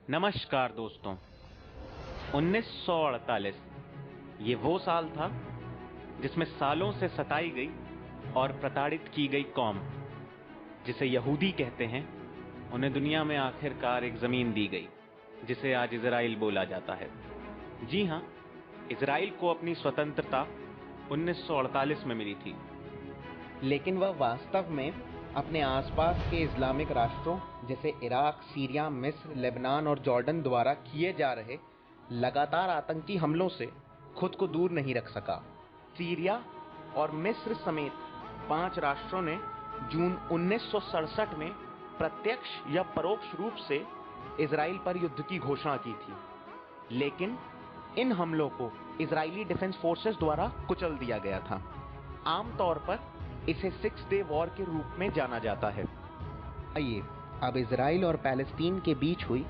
नमस्कार दोस्तों। 1948 ये वो साल था जिसमें सालों से सताई गई और प्रताड़ित की गई कौम, जिसे यहूदी कहते हैं, उन्हें दुनिया में आखिरकार एक जमीन दी गई जिसे आज इजराइल बोला जाता है। जी हाँ, इजराइल को अपनी स्वतंत्रता 1948 में मिली थी, लेकिन वह वास्तव में अपने आसपास के इस्लामिक राष्ट्रों जैसे इराक, सीरिया, मिस्र, लेबनान और जॉर्डन द्वारा किए जा रहे लगातार आतंकी हमलों से खुद को दूर नहीं रख सका। सीरिया और मिस्र समेत 5 राष्ट्रों ने जून 1967 में प्रत्यक्ष या परोक्ष रूप से इजराइल पर युद्ध की घोषणा की थी, लेकिन इन हमलों को इजरायली डिफेंस फोर्सेस द्वारा कुचल दिया गया था। आमतौर पर इसे 6 डे वॉर के रूप में जाना जाता है। आइए अब इजराइल और पैलेस्टीन के बीच हुई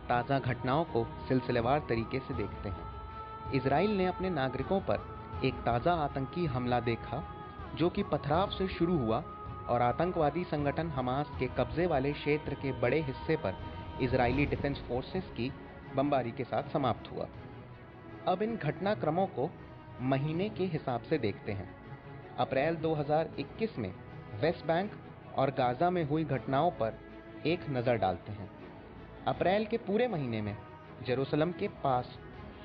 ताज़ा घटनाओं को सिलसिलेवार तरीके से देखते हैं। इजराइल ने अपने नागरिकों पर एक ताज़ा आतंकी हमला देखा जो कि पथराव से शुरू हुआ और आतंकवादी संगठन हमास के कब्जे वाले क्षेत्र के बड़े हिस्से पर इजरायली डिफेंस फोर्सेस की बमबारी के साथ समाप्त हुआ। अब इन घटनाक्रमों को महीने के हिसाब से देखते हैं। अप्रैल 2021 में वेस्ट बैंक और गाजा में हुई घटनाओं पर एक नज़र डालते हैं। अप्रैल के पूरे महीने में जेरूसलम के पास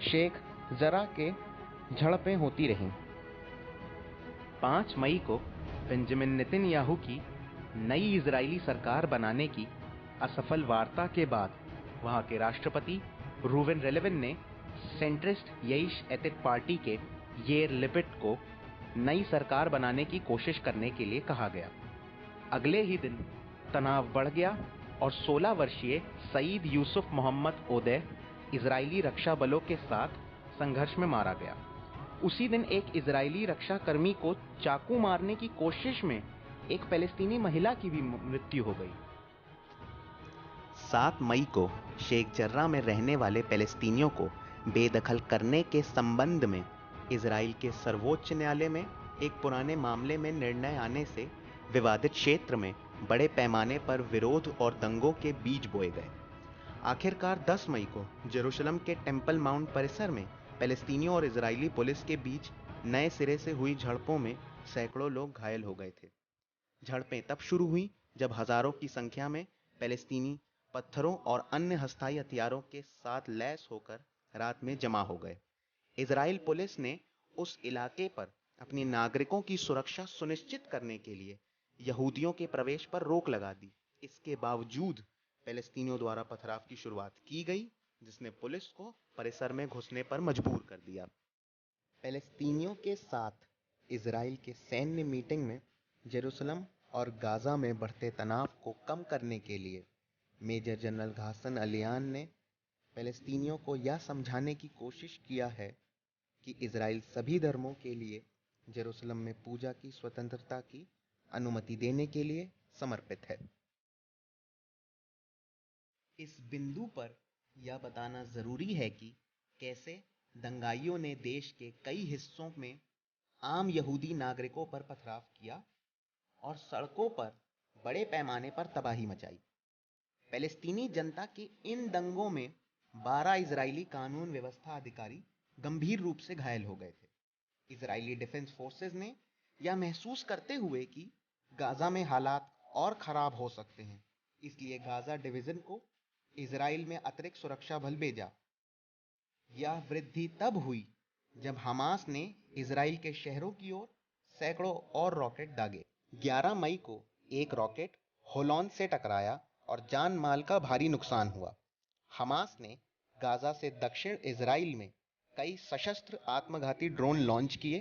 शेख जरा के झड़पें होती रहीं। 5 मई को बेंजामिन नेतन्याहू की नई इजरायली सरकार बनाने की असफल वार्ता के बाद वहां के राष्ट्रपति रूवेन रिवलिन ने सेंट्रिस्ट यईश एतिद पार्टी के येर लिपिड को नई सरकार बनाने की कोशिश करने के लिए कहा गया। अगले ही दिन तनाव बढ़ गया और 16 वर्षीय सईद यूसुफ मोहम्मद ओदे इजरायली रक्षा बलों के साथ संघर्ष में मारा गया। उसी दिन एक इजरायली रक्षा कर्मी को चाकू मारने की कोशिश में एक पैलेस्तीनी महिला की भी मृत्यु हो गई। 7 मई को शेख जर्रा में रहने वाले पैलेस्तीनियों को बेदखल करने के संबंध में इजराइल के सर्वोच्च न्यायालय में एक पुराने मामले में निर्णय आने से विवादित क्षेत्र में बड़े पैमाने पर विरोध और दंगों के बीज बोए गए। आखिरकार 10 मई को जेरूसलम के टेम्पल माउंट परिसर में पैलेस्तीनियों और इजरायली पुलिस के बीच नए सिरे से हुई झड़पों में सैकड़ों लोग घायल हो गए थे। झड़पें तब शुरू हुई जब हजारों की संख्या में पैलेस्तीनी पत्थरों और अन्य हस्तयाई हथियारों के साथ लैस होकर रात में जमा हो गए। इजराइल पुलिस ने उस इलाके पर अपने नागरिकों की सुरक्षा सुनिश्चित करने के लिए यहूदियों के प्रवेश पर रोक लगा दी। इसके बावजूद पैलेस्तीनियों द्वारा पथराव की शुरुआत की गई, जिसने पुलिस को परिसर में घुसने पर मजबूर कर दिया। पैलेस्तीनियों के साथ इजराइल के सैन्य मीटिंग में जेरूसलम और गाजा में बढ़ते तनाव को कम करने के लिए मेजर जनरल घासन अलियान ने पैलेस्तीनियों को यह समझाने की कोशिश किया है कि इजराइल सभी धर्मों के लिए जेरूसलम में पूजा की स्वतंत्रता की अनुमति देने के लिए समर्पित है। इस बिंदु पर यह बताना जरूरी है कि कैसे दंगाइयों ने देश के कई हिस्सों में आम यहूदी नागरिकों पर पथराव किया और सड़कों पर बड़े पैमाने पर तबाही मचाई। पैलेस्तीनी जनता के इन दंगों में 12 इजरायली कानून व्यवस्था अधिकारी गंभीर रूप से घायल हो गए थे। इजरायली डिफेंस फोर्सेस ने यह महसूस करते हुए कि गाजा में हालात और खराब हो सकते हैं, इसलिए गाजा डिवीजन को इजराइल में अतिरिक्त सुरक्षा बल भेजा। यह वृद्धि तब हुई जब हमास ने इजराइल के शहरों की ओर सैकड़ों और रॉकेट दागे। 11 मई को एक रॉकेट होलोन से टकराया और जान माल का भारी नुकसान हुआ। हमास ने गाजा से दक्षिण इजराइल में कई सशस्त्र आत्मघाती ड्रोन लॉन्च किए।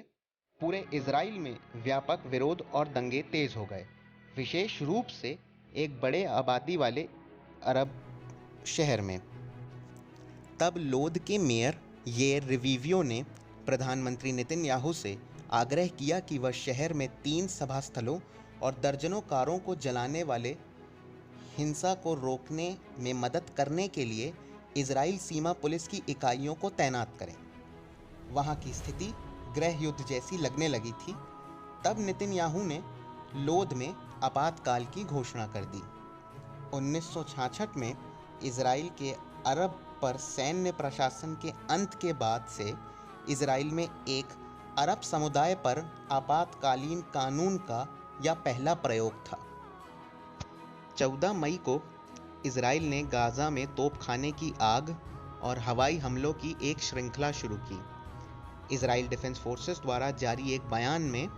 पूरे इजराइल में व्यापक विरोध और दंगे तेज हो गए, विशेष रूप से एक बड़े आबादी वाले अरब शहर में। तब लोद के मेयर येर रिविवियो ने प्रधानमंत्री नेतन्याहू से आग्रह किया कि वह शहर में 3 सभा स्थलों और दर्जनों कारों को जलाने वाले हिंसा को रोकने में मदद करने के लिए इजराइल सीमा पुलिस की इकाइयों को तैनात करें। वहां की स्थिति गृह युद्ध जैसी लगने लगी थी। तब नेतन्याहू ने लोद में आपातकाल की घोषणा कर दी। 1966 में इजराइल के अरब पर सैन्य प्रशासन के अंत के बाद से इजराइल में एक अरब समुदाय पर आपातकालीन कानून का यह पहला प्रयोग था। 14 मई को इजराइल ने गाज़ा में तोपखाने की आग और हवाई हमलों की एक श्रृंखला शुरू की। इजराइल डिफेंस फोर्सेस द्वारा जारी एक बयान में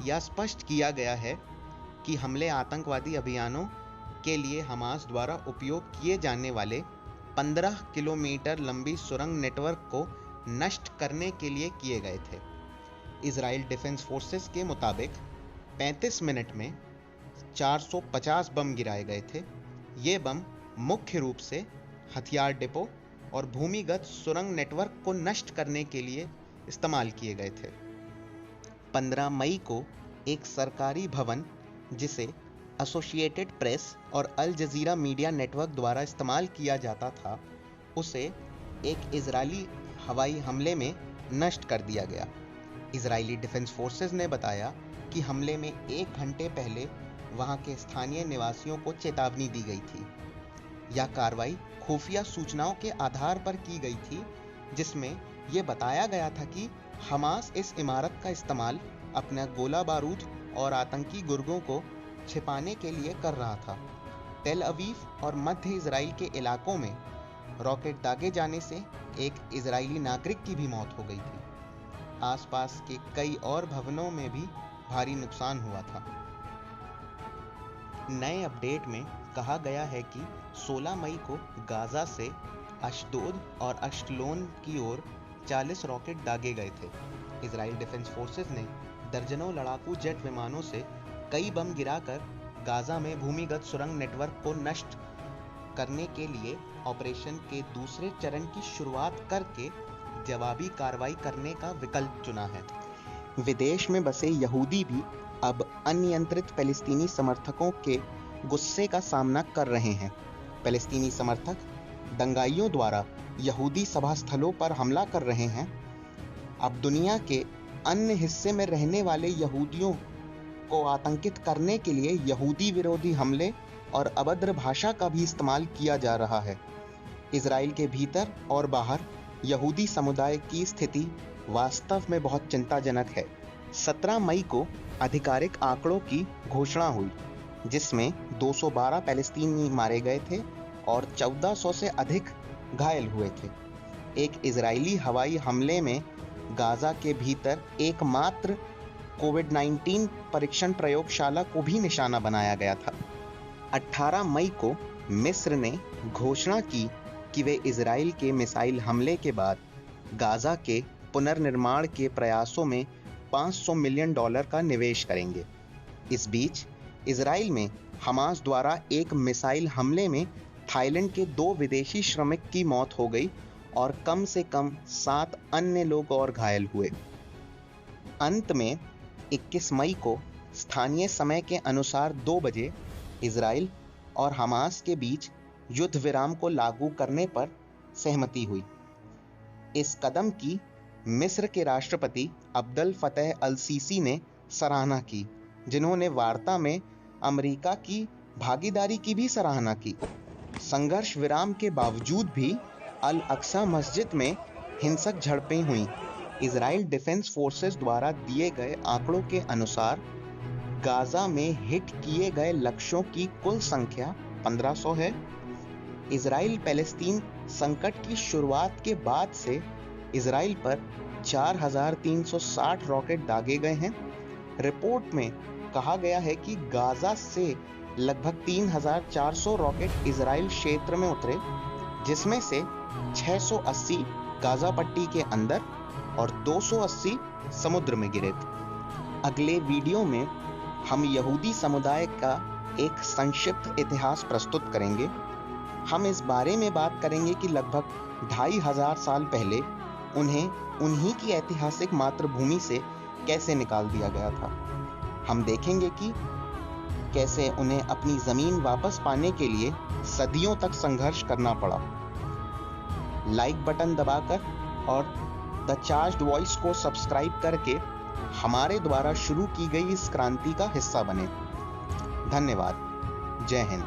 यह स्पष्ट किया गया है कि हमले आतंकवादी अभियानों के लिए हमास द्वारा उपयोग किए जाने वाले 15 किलोमीटर लंबी सुरंग नेटवर्क को नष्ट करने के लिए किए गए थे। इजराइल डिफेंस फोर्सेस के मुताबिक 35 मिनट में 450 बम गिराए गए थे। ये बम मुख्य रूप से हथियार डिपो और भूमिगत सुरंग नेटवर्क को नष्ट करने के लिए इस्तेमाल किए गए थे। 15 मई को एक सरकारी भवन जिसे एसोसिएटेड प्रेस और अल जजीरा मीडिया नेटवर्क द्वारा इस्तेमाल किया जाता था, उसे एक इजरायली हवाई हमले में नष्ट कर दिया गया। इजरायली डिफेंस फोर्सेस ने बताया कि हमले में 1 घंटे पहले वहां के स्थानीय निवासियों को चेतावनी दी गई थी। यह कार्रवाई खुफिया सूचनाओं के आधार पर की गई थी, जिसमें यह बताया गया था कि हमास इस इमारत का इस्तेमाल अपना गोला बारूद और आतंकी गुर्गों को छिपाने के लिए कर रहा था। तेल अवीव और मध्य इजराइल के इलाकों में रॉकेट दागे जाने से एक इजरायली नागरिक की भी मौत हो गई थी। आसपास के कई और भवनों में भी भारी नुकसान हुआ था। नए अपडेट में कहा गया है कि 16 मई को गाजा से अशदोद और अश्कलोन की ओर 40 रॉकेट दागे गए थे। इजराइल डिफेंस फोर्सेस ने दर्जनों लड़ाकू जेट विमानों से कई बम गिराकर गाजा में भूमिगत सुरंग नेटवर्क को नष्ट करने के लिए ऑपरेशन के दूसरे चरण की शुरुआत करके जवाबी कार्रवाई करने का विकल्प चुना है। विदेश में बसे यहूदी भी अब अनियंत्रित फ़लस्तीनी समर्थकों के गुस्से का सामना कर रहे हैं। फ़लस्तीनी समर्थक दंगाइयों द्वारा यहूदी सभा स्थलों पर हमला कर रहे हैं। अब दुनिया के अन्य हिस्से में रहने वाले यहूदियों को आतंकित करने के लिए यहूदी विरोधी हमले और अभद्र भाषा का भी इस्तेमाल किया जा रहा है। इजराइल के भीतर और बाहर यहूदी समुदाय की स्थिति वास्तव में बहुत चिंताजनक है। 17 मई को आधिकारिक आंकड़ों की घोषणा हुई, जिसमें 212 फ़लस्तीनी मारे गए थे और 1400 से अधिक घायल हुए थे। एक इजरायली हवाई हमले में गाजा के भीतर एकमात्र कोविड-19 परीक्षण प्रयोगशाला को भी निशाना बनाया गया था। 18 मई को मिस्र ने घोषणा की कि वे इजराइल के मिसाइल हमले के बाद गाजा के पुनर्निर्माण के प्रयासों में $500 मिलियन का निवेश करेंगे। इस बीच इजराइल में हमास द्वारा एक मिसाइल हमले में थाईलैंड के 2 विदेशी श्रमिक की मौत हो गई और कम से कम 7 अन्य लोग और घायल हुए। अंत में 21 मई को स्थानीय समय के अनुसार 2 बजे इजराइल और हमास के बीच युद्ध विराम को लागू करने पर सहमति हुई। इस कदम की मिस्र के राष्ट्रपति अब्दुल फतेह अल सीसी ने सराहना की, जिन्होंने वार्ता में अमेरिका की भागीदारी की भी सराहना की। संघर्ष विराम के बावजूद भी अल अक्सा मस्जिद में हिंसक झड़पें हुईं। इजराइल डिफेंस फोर्सेस द्वारा दिए गए आंकड़ों के अनुसार गाजा में हिट किए गए लक्ष्यों की कुल संख्या 1500 है। इजराइल फ़लस्तीन संकट की शुरुआत के बाद से इजराइल पर 4360 रॉकेट दागे गए हैं। रिपोर्ट में कहा गया है कि गाजा से लगभग 3400 रॉकेट इजराइल क्षेत्र में उतरे, जिसमें से 680 गाजा पट्टी के अंदर और 280 समुद्र में गिरे थे। अगले वीडियो में हम यहूदी समुदाय का एक संक्षिप्त इतिहास प्रस्तुत करेंगे। हम इस बारे में बात करेंगे कि लगभग 2500 साल पहले उन्हें उन्हीं की ऐतिहासिक मातृभूमि से कैसे निकाल दिया गया था। हम देखेंगे कि कैसे उन्हें अपनी जमीन वापस पाने के लिए सदियों तक संघर्ष करना पड़ा। लाइक बटन दबाकर और द चार्ज्ड वॉइस को सब्सक्राइब करके हमारे द्वारा शुरू की गई इस क्रांति का हिस्सा बने। धन्यवाद। जय हिंद।